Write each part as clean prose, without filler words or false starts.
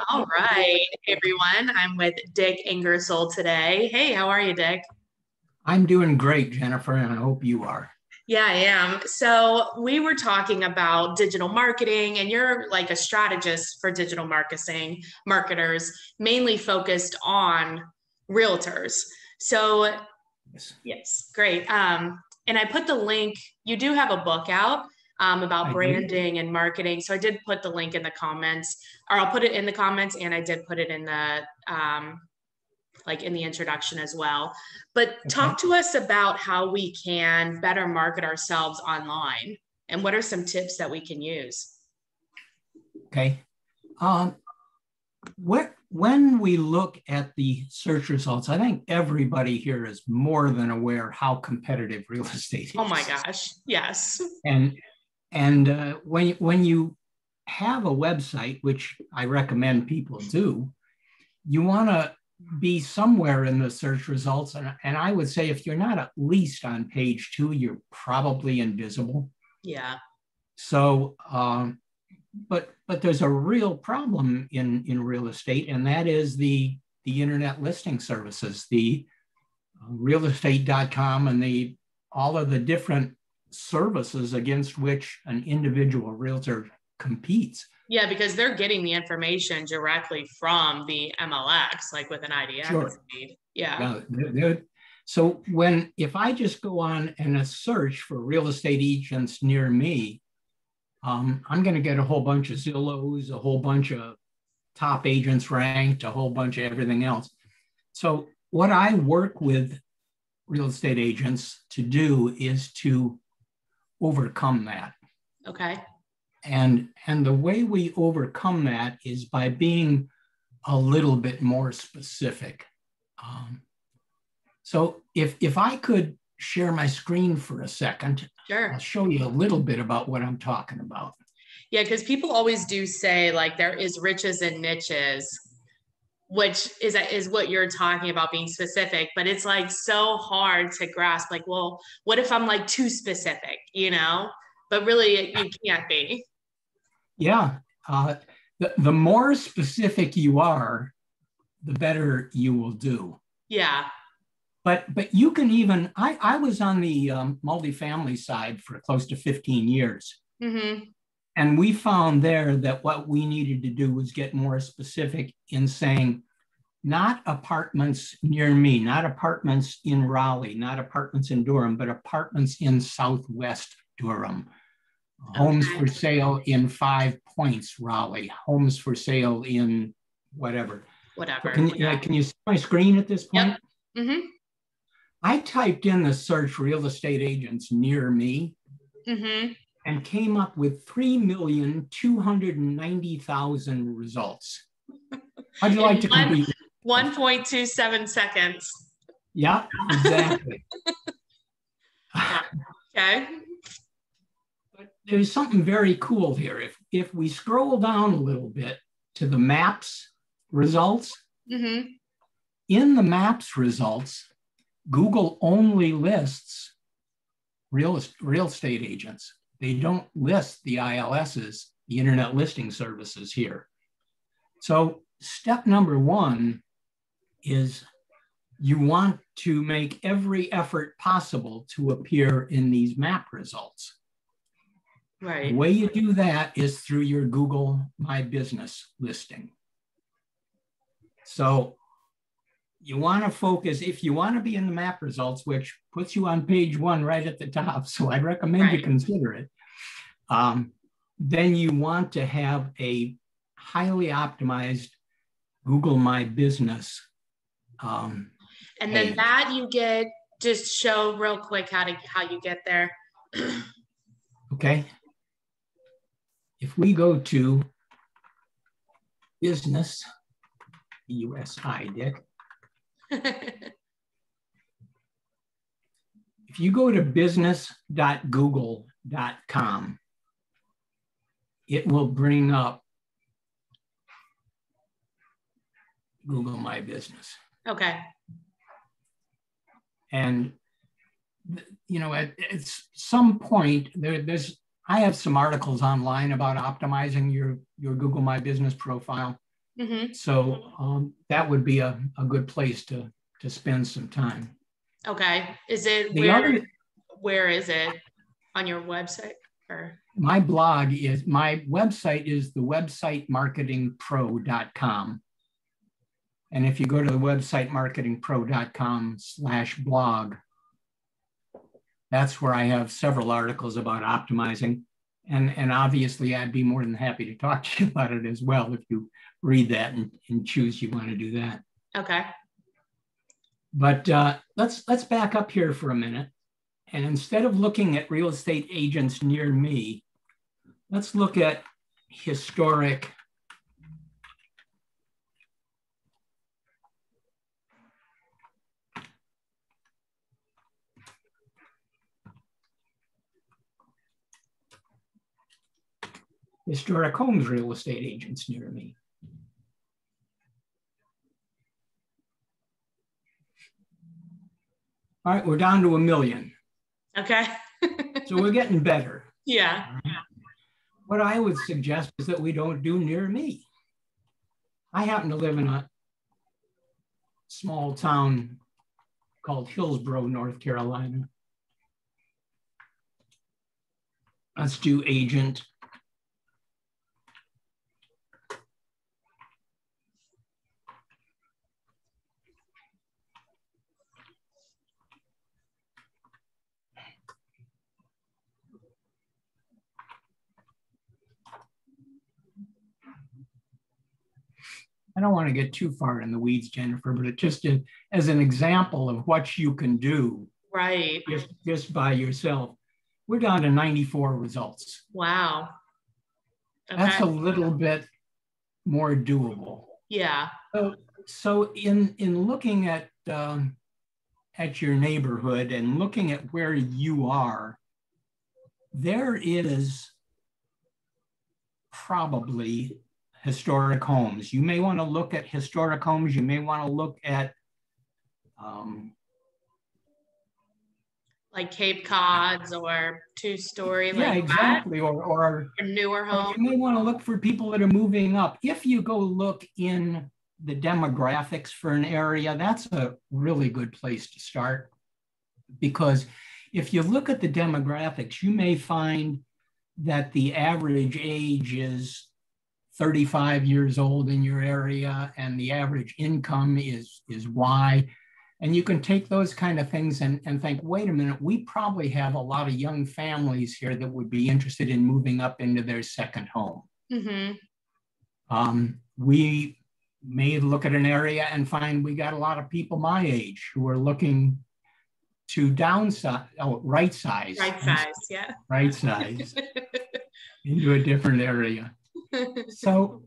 All right, everyone. I'm with Dick Ingersoll today. Hey, how are you, Dick? I'm doing great, Jennifer, and I hope you are. Yeah, I am. So, we were talking about digital marketing, and you're like a strategist for digital marketing, marketers, mainly focused on realtors. So, Yes, yes, great. And I put the link, you do have a book out about I do. branding and marketing. So I did put the link in the comments, or I'll put it in the comments, and I did put it in the like in the introduction as well. But talk Okay. to us about how we can better market ourselves online and what are some tips that we can use? Okay. Um, when we look at the search results, I think everybody here is more than aware how competitive real estate Oh my is. gosh. Yes. And when you have a website, which I recommend people do, you want to be somewhere in the search results. And I would say if you're not at least on page two, you're probably invisible. Yeah. So, but there's a real problem in real estate, and that is the internet listing services, the realestate.com, and the all of the different services against which an individual realtor competes. Yeah, because they're getting the information directly from the MLX, like with an IDX Sure. feed. Yeah. Yeah. So if I just go on and a search for real estate agents near me, I'm going to get a whole bunch of Zillows, a whole bunch of top agents ranked, a whole bunch of everything else. So what I work with real estate agents to do is to overcome that. Okay. And the way we overcome that is by being a little bit more specific. Um, so if I could share my screen for a second, Sure. I'll show you a little bit about what I'm talking about. Yeah, because people always do say like there is riches and niches, which is what you're talking about being specific, but it's like so hard to grasp. Like, well, what if I'm like too specific, you know? But really, you can't be. Yeah, the more specific you are, the better you will do. Yeah. But you can even I was on the multifamily side for close to 15 years. Mm-hmm. And we found there that what we needed to do was get more specific in saying, not apartments near me, not apartments in Raleigh, not apartments in Durham, but apartments in Southwest Durham. Homes Okay. for sale in 5 Points, Raleigh. Homes for sale in whatever. So Whatever. can you see my screen at this Yep. point? Mm-hmm. I typed in the search real estate agents near me Mm-hmm. and came up with 3,290,000 results. How'd you like In to compete? 1.27 seconds. Yeah, exactly. Wow. Okay. But there's something very cool here. If we scroll down a little bit to the maps results, Mm-hmm. in the maps results, Google only lists real estate agents. They don't list the ILSs, the internet listing services here. So step number one is you want to make every effort possible to appear in these map results. The Right. way you do that is through your Google My Business listing. So you want to focus, if you want to be in the map results, which puts you on page one right at the top, so I'd recommend you Right. consider it, then you want to have a highly optimized Google My Business And then page. that you get, just show real quick how you get there. Okay. If we go to business, USI, Dick, if you go to business.google.com, it will bring up Google My Business. Okay. And at some point I have some articles online about optimizing your Google My Business profile. Mm-hmm. So that would be a good place to spend some time. Okay. Is it The other, where is it on your website? Or my website is the website marketingpro.com. And if you go to the website marketingpro.com/blog, that's where I have several articles about optimizing. And obviously, I'd be more than happy to talk to you about it as well if you read that and choose you want to do that. okay. But let's back up here for a minute. And instead of looking at real estate agents near me, let's look at historic homes real estate agents near me. All right, we're down to 1 million. Okay. So we're getting better. Yeah. What I would suggest is that we don't do near me. I happen to live in a small town called Hillsborough, North Carolina. Let's do agent. I don't want to get too far in the weeds, Jennifer, but it just as an example of what you can do Right. just by yourself. We're down to 94 results. Wow. Okay. That's a little bit more doable. Yeah. So in looking at your neighborhood and looking at where you are, there is probably historic homes. You may want to look at historic homes. You may want to look at like Cape Cods or two-story. Yeah, like exactly. Or newer homes. You may want to look for people that are moving up. If you go look in the demographics for an area, that's a really good place to start. Because if you look at the demographics, you may find that the average age is 35 years old in your area and the average income is Y. And you can take those kind of things and think, wait a minute, we probably have a lot of young families here that would be interested in moving up into their second home. Mm-hmm. We may look at an area and find we got a lot of people my age who are looking to downsize, right size. Right size, yeah. Right size into a different area. So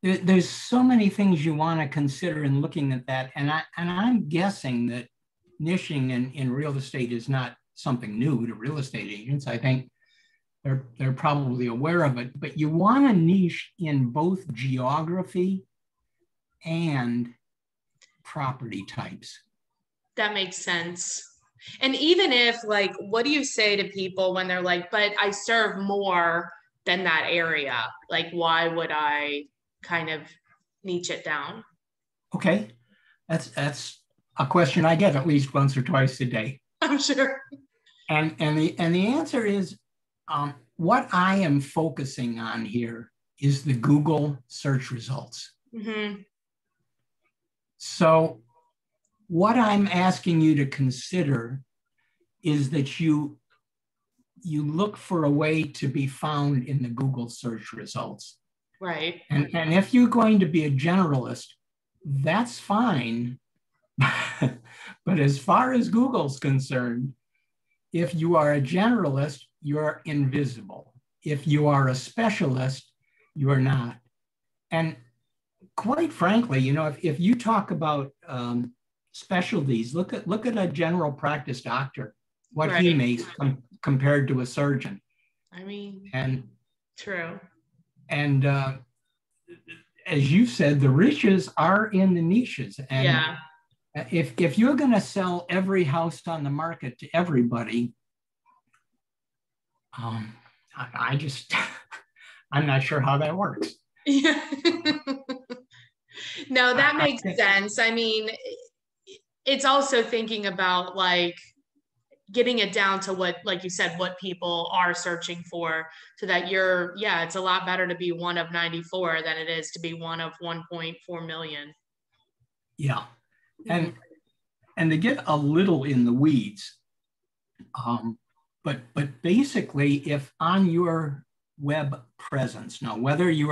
there's so many things you want to consider in looking at that. And I'm guessing that niching in real estate is not something new to real estate agents. I think they're probably aware of it, but you want to niche in both geography and property types. That makes sense. And even if, like, what do you say to people when they're like, but I serve more than that area? Like, why would I kind of niche it down? Okay. That's a question I get at least once or twice a day. I'm sure. And the answer is, what I am focusing on here is the Google search results. Mm-hmm. So what I'm asking you to consider is that you look for a way to be found in the Google search results. Right. And if you're going to be a generalist, that's fine. But as far as Google's concerned, if you are a generalist, you're invisible. If you are a specialist, you're not. And quite frankly, you know, if you talk about specialties, look at a general practice doctor, what right. he makes compared to a surgeon. I mean, and true. And as you said, the riches are in the niches. And yeah. If you're going to sell every house on the market to everybody, I'm not sure how that works. Yeah. No, that I makes think, sense. I mean, it's also thinking about like getting it down to what, like you said, what people are searching for, so that yeah, it's a lot better to be one of 94 than it is to be one of 1.4 million. yeah. Mm-hmm. And to get a little in the weeds, but basically, if on your web presence, now whether you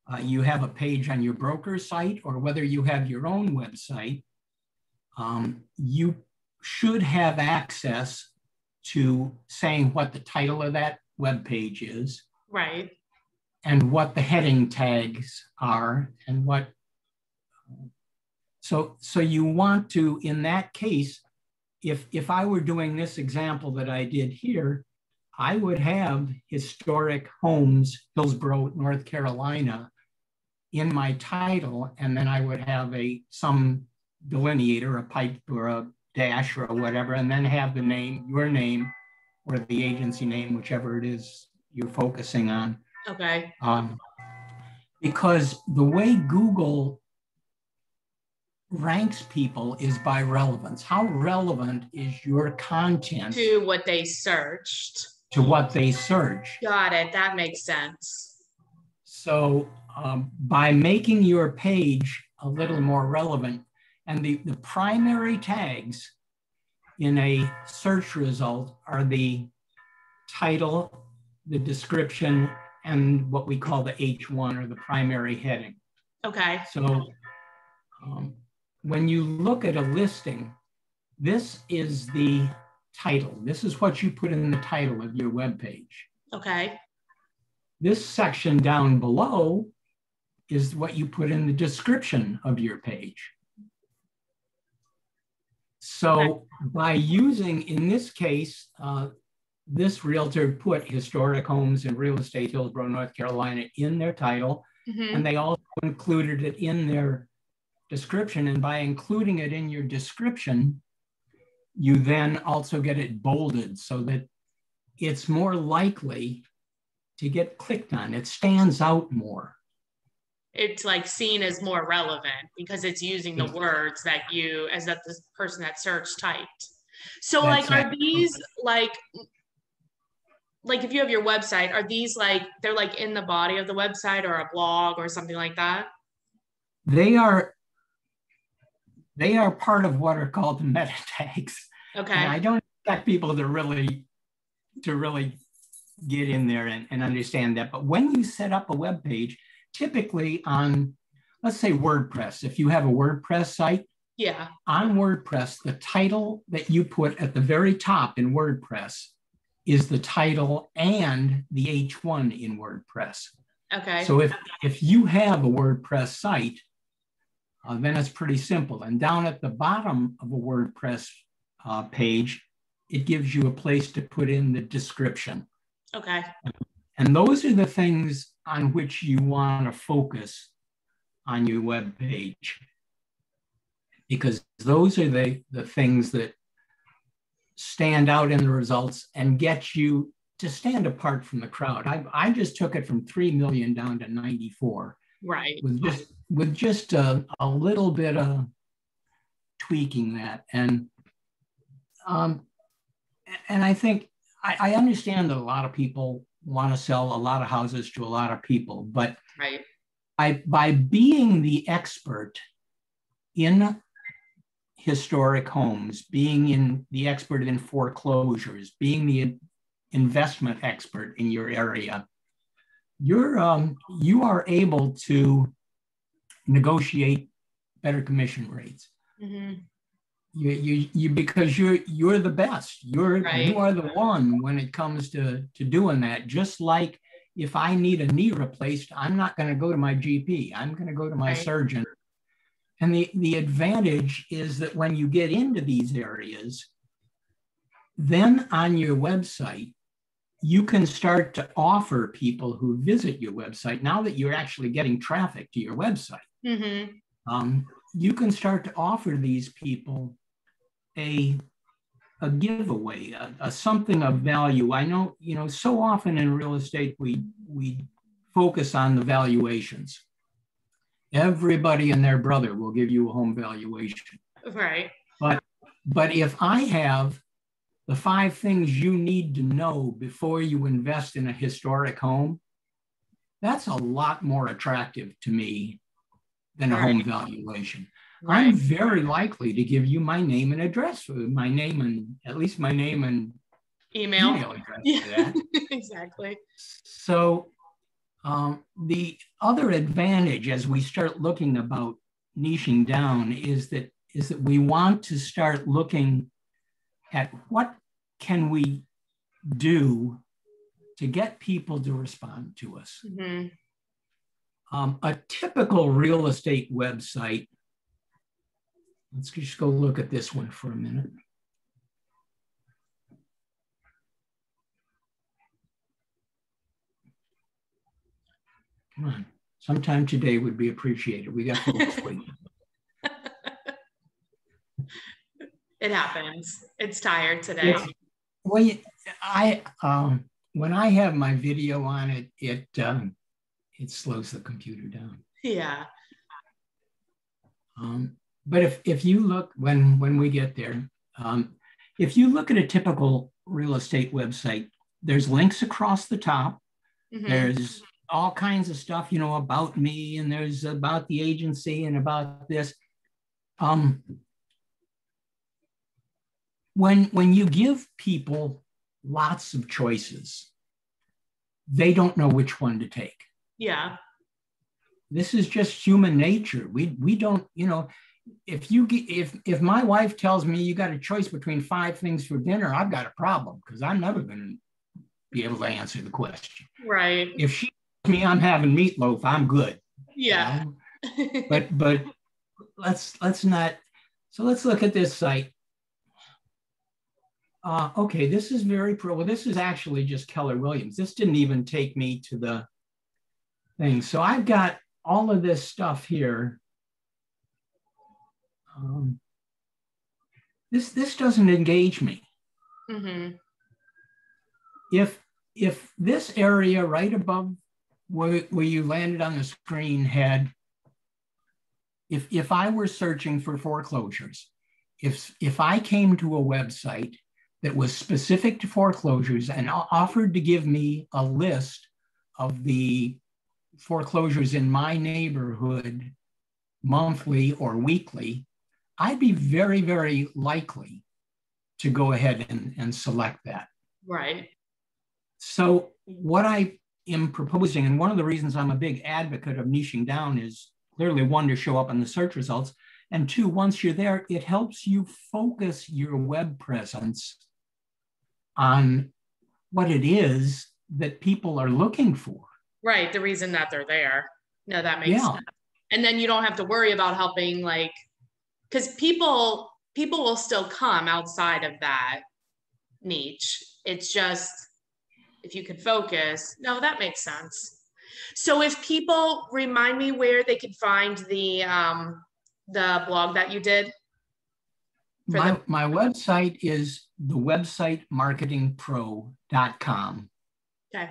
have a page on your broker site or whether you have your own website, you should have access to saying what the title of that web page is, Right. and what the heading tags are, and what. So you want to, in that case, if I were doing this example that I did here, I would have historic homes, Hillsborough, North Carolina, in my title, and then I would have some delineator, a pipe or a dash or whatever, and then have the name, your name, or the agency name, whichever it is you're focusing on. Okay. Because the way Google ranks people is by relevance. How relevant is your content to what they searched? To what they search. Got it. That makes sense. So by making your page a little more relevant, and the primary tags in a search result are the title, the description, and what we call the H1 or the primary heading. Okay. So when you look at a listing, this is the title. This is what you put in the title of your web page. Okay. This section down below is what you put in the description of your page. So by using, in this case, this realtor put historic homes and real estate, Hillsborough, North Carolina, in their title, and they also included it in their description. And by including it in your description, you then also get it bolded so that it's more likely to get clicked on. It stands out more. It's like seen as more relevant because it's using the words that the person that searched typed. So like, are these like if you have your website, are these like, they're like in the body of the website or a blog or something like that? They are part of what are called meta tags. Okay. And I don't expect people to really get in there and understand that. But when you set up a web page, typically on, let's say WordPress, if you have a WordPress site, yeah, on WordPress, the title that you put at the very top in WordPress is the title and the H1 in WordPress. Okay. So if you have a WordPress site, then it's pretty simple. And down at the bottom of a WordPress page, it gives you a place to put in the description. Okay. And those are the things on which you want to focus on your web page, because those are the things that stand out in the results and get you to stand apart from the crowd. I just took it from 3 million down to 94. Right. With just a little bit of tweaking that. And I think I understand that a lot of people want to sell a lot of houses to a lot of people, but right. by being the expert in historic homes, being the expert in foreclosures, being the investment expert in your area, you are able to negotiate better commission rates. Mm-hmm. You because you're the best. You are the one when it comes to doing that. Just like if I need a knee replaced, I'm not going to go to my GP. I'm going to go to my surgeon. And the advantage is that when you get into these areas, then on your website, you can start to offer people who visit your website, now that you're actually getting traffic to your website, you can start to offer these people a giveaway, a something of value. I know, so often in real estate, we focus on the valuations. Everybody and their brother will give you a home valuation. Right. But if I have the 5 things you need to know before you invest in a historic home, that's a lot more attractive to me than a home valuation. Right. I'm very likely to give you my name and address, my name and at least my name and email address for that. Exactly. So the other advantage as we start looking about niching down is that we want to start looking at what can we do to get people to respond to us. Mm-hmm. A typical real estate website, let's just go look at this one for a minute. Come on, sometime today would be appreciated. We got folks waiting. It happens. It's tired today. Well, when I have my video on it, it slows the computer down. Yeah. But if you look, when we get there, if you look at a typical real estate website, there's links across the top. Mm-hmm. There's all kinds of stuff, about me, and there's about the agency and about this. When you give people lots of choices, they don't know which one to take. Yeah. This is just human nature. We don't, if my wife tells me you got a choice between 5 things for dinner, I've got a problem because I'm never going to be able to answer the question. Right. If she tells me I'm having meatloaf, I'm good. Yeah. But let's not. So let's look at this site. Okay, this is well, this is actually just Keller Williams. This didn't even take me to the thing. So I've got all of this stuff here. This doesn't engage me. Mm-hmm. If this area right above where you landed on the screen had, if I were searching for foreclosures, if I came to a website that was specific to foreclosures and offered to give me a list of the foreclosures in my neighborhood monthly or weekly, I'd be very, very likely to go ahead and select that. Right. So what I am proposing, and one of the reasons I'm a big advocate of niching down is clearly 1, to show up in the search results, and 2, once you're there, it helps you focus your web presence on what it is that people are looking for. Right. The reason that they're there. No, that makes sense. And then you don't have to worry about helping, because people will still come outside of that niche. It's just, if you can focus. No, that makes sense. So if people, remind me where they could find the blog that you did. My website is thewebsitemarketingpro.com. Okay.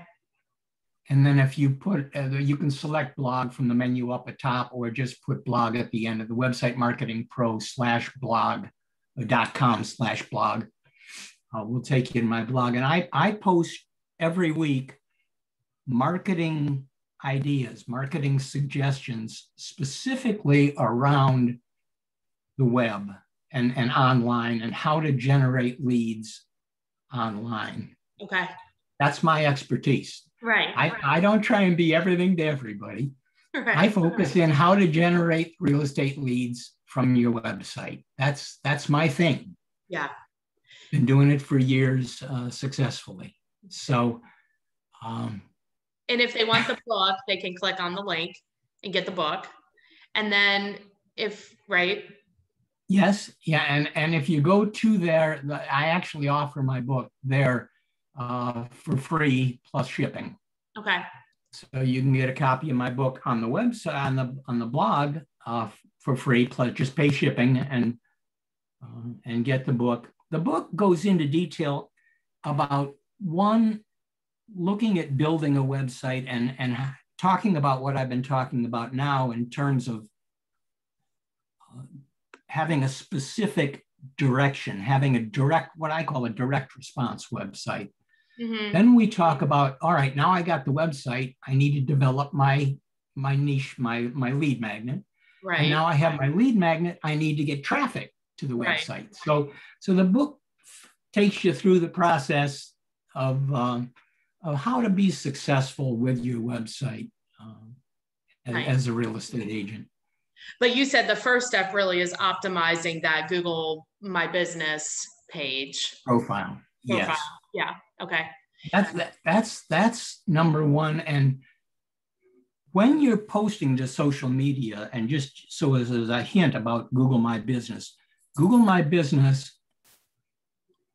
And then if you put, you can select blog from the menu up at top, or just put blog at the end of the website marketingpro/blog.com/blog. We'll take you to my blog. And I post every week marketing ideas, marketing suggestions, specifically around the web and online, and how to generate leads online. Okay. That's my expertise. Right. I don't try and be everything to everybody. Right. I focus in how to generate real estate leads from your website. That's my thing. Yeah. Been doing it for years successfully. So. And if they want the book, they can click on the link and get the book. And then right? Yes. Yeah. And if you go to there, I actually offer my book there for free plus shipping. Okay. So you can get a copy of my book on the website, on the blog for free, plus just pay shipping and get the book. The book goes into detail about looking at building a website and talking about what I've been talking about now in terms of having a specific direction, having a direct, what I call a direct response website. Mm-hmm. Then we talk about, all right, now I got the website. I need to develop my niche, my lead magnet. Right. And now I have my lead magnet. I need to get traffic to the website. Right. So the book takes you through the process of how to be successful with your website as a real estate agent. But you said the first step really is optimizing that Google My Business page. Profile. Yes. Yeah. Okay. That's number one. And when you're posting to social media, and just so as a hint about Google My Business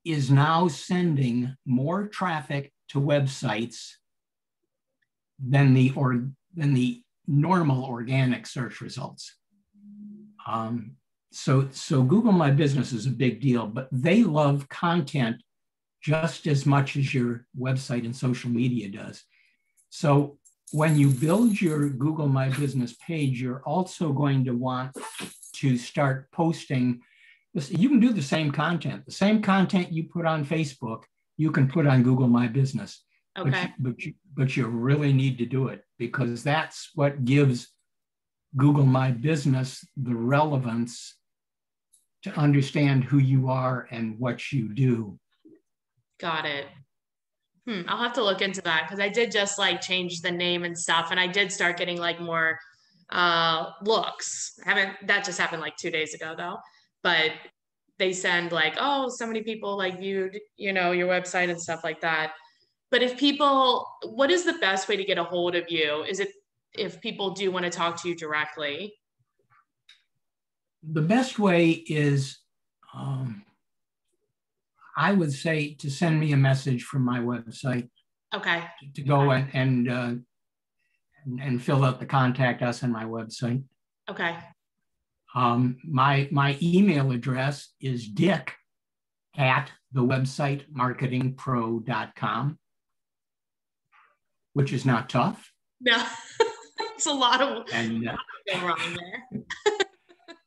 is now sending more traffic to websites than the normal organic search results. So Google My Business is a big deal, but they love content just as much as your website and social media does. So when you build your Google My Business page, you're also going to want to start posting. You can do the same content. The same content you put on Facebook, you can put on Google My Business. Okay. But you really need to do it, because that's what gives Google My Business the relevance to understand who you are and what you do. Got it. I'll have to look into that, because I did just like change the name and stuff, and I did start getting like more looks. That just happened like 2 days ago though, but they send like, oh, so many people like viewed, your website and stuff like that. But what is the best way to get a hold of you? Is it if people do want to talk to you directly? The best way is, I would say, to send me a message from my website. Okay. To go and fill out the contact us on my website. Okay. My email address is dick@thewebsitemarketingpro.com, which is not tough. No, it's a lot of wrong there.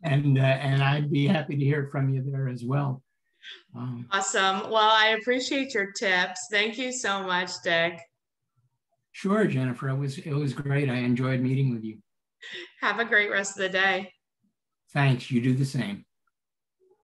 and I'd be happy to hear from you there as well. Awesome. Well, I appreciate your tips. Thank you so much, Dick. Sure, Jennifer. It was great. I enjoyed meeting with you. Have a great rest of the day. Thanks. You do the same.